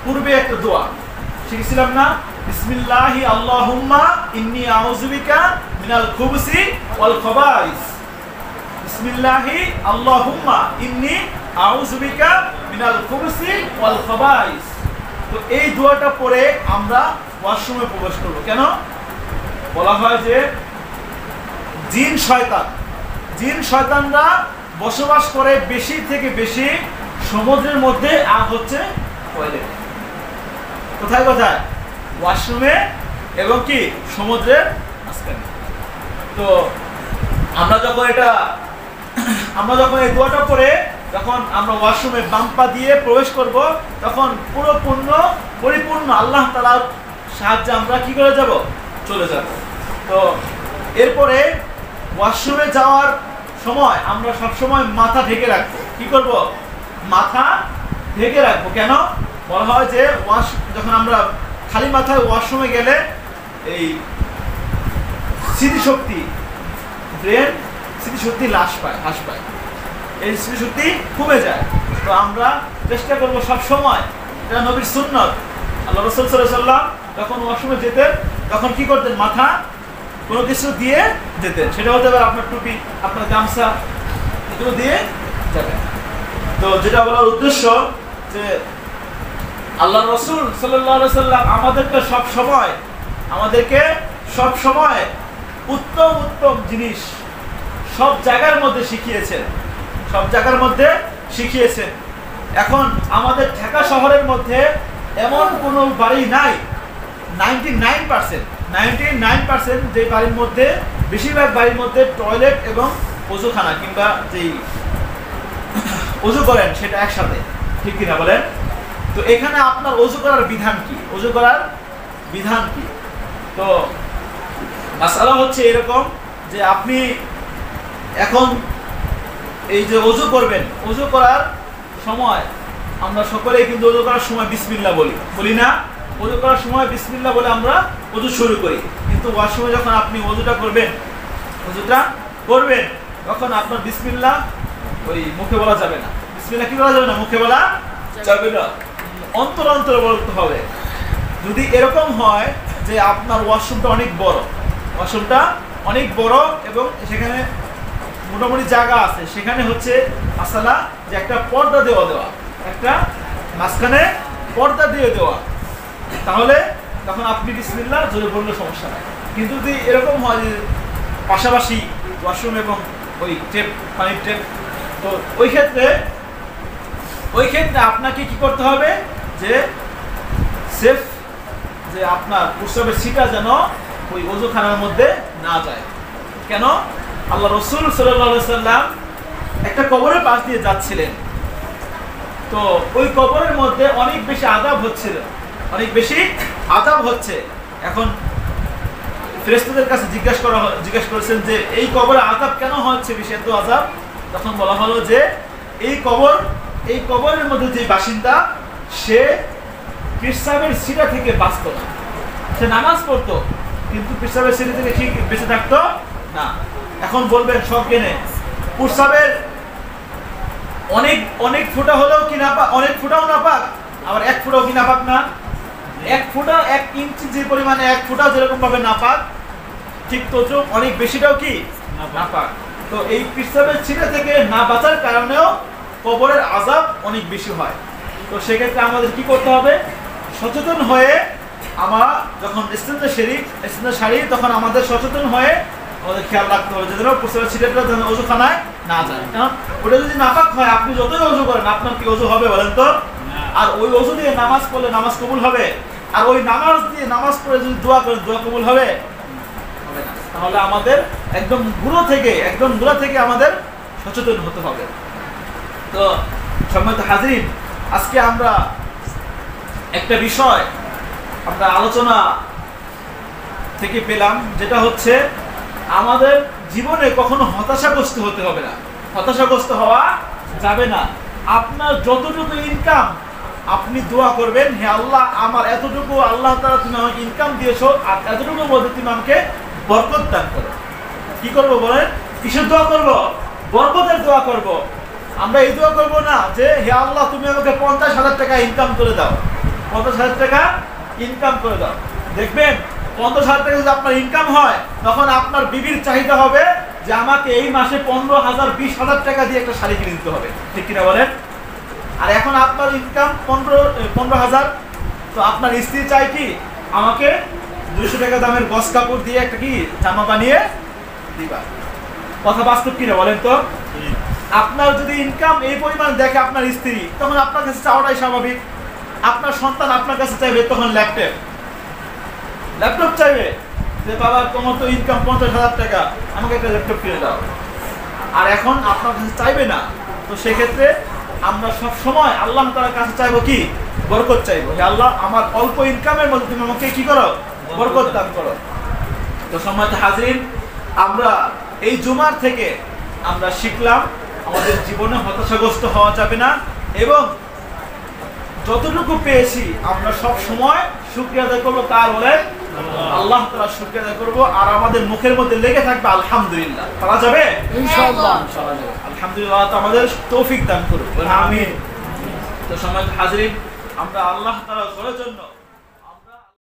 Speaker 1: পূর্বে একটা দোয়া শিখেছিলাম না? বিসমিল্লাহি আল্লাহুম্মা ইন্নী আউযু বিকা মিনাল খুবুসি ওয়াল খাবাইস। বিসমিল্লাহি আল্লাহুম্মা ইন্নী আউযু বিকা মিনাল খুবুসি ওয়াল খাবাইস। তো এই দোয়াটা পড়ে আমরা ওয়াশরুমে প্রবেশ করব। কেন? বলা হয় যে জিন শয়তানরা বসবাস করে বেশি থেকে বেশি সমুদ্রের মধ্যে, আর হচ্ছে টয়লেট। কোথায়? ওয়াশরুমে এবং কি সমুদ্রের মাঝখানে। তো আমরা যখন এই দোয়াটা পড়ে যখন আমরা ওয়াশরুমে বাম পা দিয়ে প্রবেশ করব, তখন পরিপূর্ণ আল্লাহ তাআলার সাহায্যে আমরা কি করে যাব? চলে যাব। তো এরপরে ওয়াশরুমে যাওয়ার সময় আমরা সব সময় মাথা ঢেকে রাখবো। কি করব? মাথা ঢেকে রাখবো। কেন? বলা হয় যে যখন আমরা খালি মাথায় ওয়াশরুমে গেলে এই স্মৃতিশক্তি হ্রাস পায়, এই স্মৃতিশক্তি কমে যায়। তো আমরা চেষ্টা করবো সব সময়, এটা নবীর সুন্নাত। আল্লাহ রাসূল সাল্লাল্লাহু আলাইহি ওয়াসাল্লাম যখন ওয়াশরুমে যেতেন তখন কি করতেন? মাথা কোনো কিছু দিয়ে যেতেন। সেটা হতে পারে আপনার টুপি, আপনার গামছা, এগুলো দিয়ে যাবেন। তো যেটা বলার উদ্দেশ্য যে আল্লাহ রাসূল সাল্লাল্লাহু আলাইহি ওয়াসাল্লাম আমাদেরকে সব সময় উত্তম জিনিস সব জায়গার মধ্যে শিখিয়েছেন। এখন আমাদের ঢাকা শহরের মধ্যে এমন কোনো বাড়ি নাই, 99% যে বাড়ির মধ্যে, বেশিরভাগ বাড়ির মধ্যে টয়লেট এবং ওযুখানা কিংবা যেই ওযু করেন সেটা একসাথে, ঠিক কিনা বলেন? তো এখানে আপনার ওযু করার বিধান কি? তো মাসআলা হচ্ছে এরকম যে আপনি এখন এই যে ওযু করবেন, ওযু করার সময় আমরা সকলেই কিন্তু ওযু করার সময় বিসমিল্লাহ বলি না? ওযু করার সময় বিসমিল্লাহ বলে আমরা ওযু শুরু করি। কিন্তু ওয়াশরুমে যখন আপনি ওযুটা করবেন তখন আপনার বিসমিল্লাহ ওই মুখে বলা যাবে না। বিসমিল্লাহ কি বলা যাবে না? মুখে বলা যাবে না, অন্তরে বলতে হবে। যদি এরকম হয় যে আপনার ওয়াশরুমটা অনেক বড় এবং সেখানে মোটামুটি জায়গা আছে, সেখানে হচ্ছে মাসালা যে একটা পর্দা দেওয়া একটা মাঝখানে পর্দা দিয়ে দেওয়া, তাহলে তখন আপনি বিসমিল্লাহ জোরে বললে সমস্যা নাই। কিন্তু যদি এরকম হয় যে পাশাপাশি ওয়াশরুম এবং ওই পানির টেপ, তো ওই ক্ষেত্রে আপনাকে কি করতে হবে যে সেফ যে আপনার প্রস্রাবের ছিটা যেন ওই ওযুখানার মধ্যে না যায়। কেন? আল্লাহ রাসূল সাল্লাল্লাহু আলাইহি সাল্লাম একটা কবরের পাশ দিয়ে যাচ্ছিলেন, তো ওই কবরের মধ্যে অনেক বেশি আযাব হচ্ছে। এখন ফেরেশতাদের কাছে জিজ্ঞেস করেছেন যে এই কবরে আযাব কেন হচ্ছে, বেশি এত আযাব? তখন বলা হলো যে এই কবরের মধ্যে যে বাসিন্দা, সে পেশাবের সিটা থেকে বাঁচত না। সে নামাজ পড়তো কিন্তু পেশাবের সিটা থেকে ঠিক বেঁচে থাকতো না। এখন বলবেন সব জ্ঞানে পেশাবের অনেক ফোঁটা হলেও কি নাপাক, অনেক ফোঁটাও নাপাক, আবার এক ফোঁটাও কি নাপাক না? এক ফোঁটা 1 ইঞ্চি যে পরিমাণে এক ফোঁটা যেরকম ভাবে নাপাক, ঠিক তদ্রুপ অনেক বেশিটাও কি নাপাক। তো এই পেশাবের ছিটা থেকে না বাঁচার কারণেও কবরের আযাব অনেক বেশি হয়। তো সেক্ষেত্রে আমাদের কি করতে হবে? সচেতন হয়ে আমরা যখন ইস্তেঞ্জা সারি তখন আমাদের সচেতন হয়ে আমাদের খেয়াল রাখতে হবে যেন প্রস্রাবের ছিটাটা যেন ওযুখানায় না যায়। কারণ ওটা যদি নাপাক হয়, আপনি যতই ওযু করেন আপনার কি ওযু হবে বলেন তো? আর ওই ওযু দিয়ে নামাজ পড়লে নামাজ কবুল হবে? আর ওই নামাজ পড়ে যদি দোয়া করেন দোয়া কবুল হবে না। তাহলে আমাদের একদম গোড়া থেকে আমাদের সচেতন হতে হবে। তো সম্মানিত হাজরিন, আজকে আমরা একটা বিষয় আমরা আলোচনা থেকে পেলাম, যেটা হচ্ছে আমাদের জীবনে কখনো হতাশাগ্রস্ত হতে হবে না, হতাশাগ্রস্ত হওয়া যাবে না। আপনার যতটুকু ইনকাম আপনি দোয়া করবেন, হে আল্লাহ আমার এতটুকু আল্লাহ তাআলা তুমি আমাকে ইনকাম দিয়েছো, আর এতটুকুর মধ্যে তুমি আমাকে বরকত দান করো। কি করবো বলেন? কিসের দোয়া করব? বরকতের দোয়া করব। আমরা এই দোয়া করবো না যে হে আল্লাহ তুমি আমাকে 50,000 টাকা ইনকাম করে দাও, 50,000 টাকা ইনকাম করে দাও। দেখবেন 50,000 টাকা যদি আপনার ইনকাম হয়, তখন আপনার বিবির চাহিদা হবে যে আমাকে এই মাসে 15,000 20,000 টাকা দিয়ে একটা শাড়ি কিনে দিতে হবে, ঠিক কিনা বলেন? আর এখন আপনার ইনকাম 15,000, তো আপনার স্ত্রী চাই কি আমাকে 200 টাকা দামের গস কাপড় দিয়ে একটা কি জামা বানিয়ে দিবা। কথা বাস্তব কিনা বলেন তো? আপনার যদি ইনকাম এই পরিমাণ দেখে আপনার স্ত্রী, তখন আপনার কাছে চাওয়াটাই স্বাভাবিক। আপনার সন্তান আপনার কাছে চাইবে তখন ল্যাপটপ চাইবে যে বাবা তোমার তো ইনকাম 50,000 টাকা, আমাকে একটা ল্যাপটপ কিনে দাও। আর এখন আপনার কাছে চাইবে না। তো সেক্ষেত্রে আমরা সব সময় আল্লাহ তাআলার কাছে চাইবো কি? বরকত চাইবো। হে আল্লাহ আমার অল্প ইনকামের মধ্যে তুমি আমাকে কি করো? বরকত দান করো। তো সম্মানিত হাজরিন, আমরা এই জুমার থেকে আমরা শিখলাম আমাদের জীবনে হতাশাগ্রস্ত হওয়া যাবে না, এবং যতটুকু পেয়েছি আমরা সব সময় শুকরিয়া আদায় করবো। কার বলে? আল্লাহ তাআলা শুকরিয়া আদায় করবো, আর আমাদের মুখের মধ্যে লেগে থাকবে আলহামদুলিল্লাহ। পারা যাবে ইনশাআল্লাহ। আলহামদুলিল্লাহ তো আমাদের তৌফিক দান করুন, আমিন। তো সম্মানিত হাজরিন, আমরা আল্লাহ তাআলার জন্য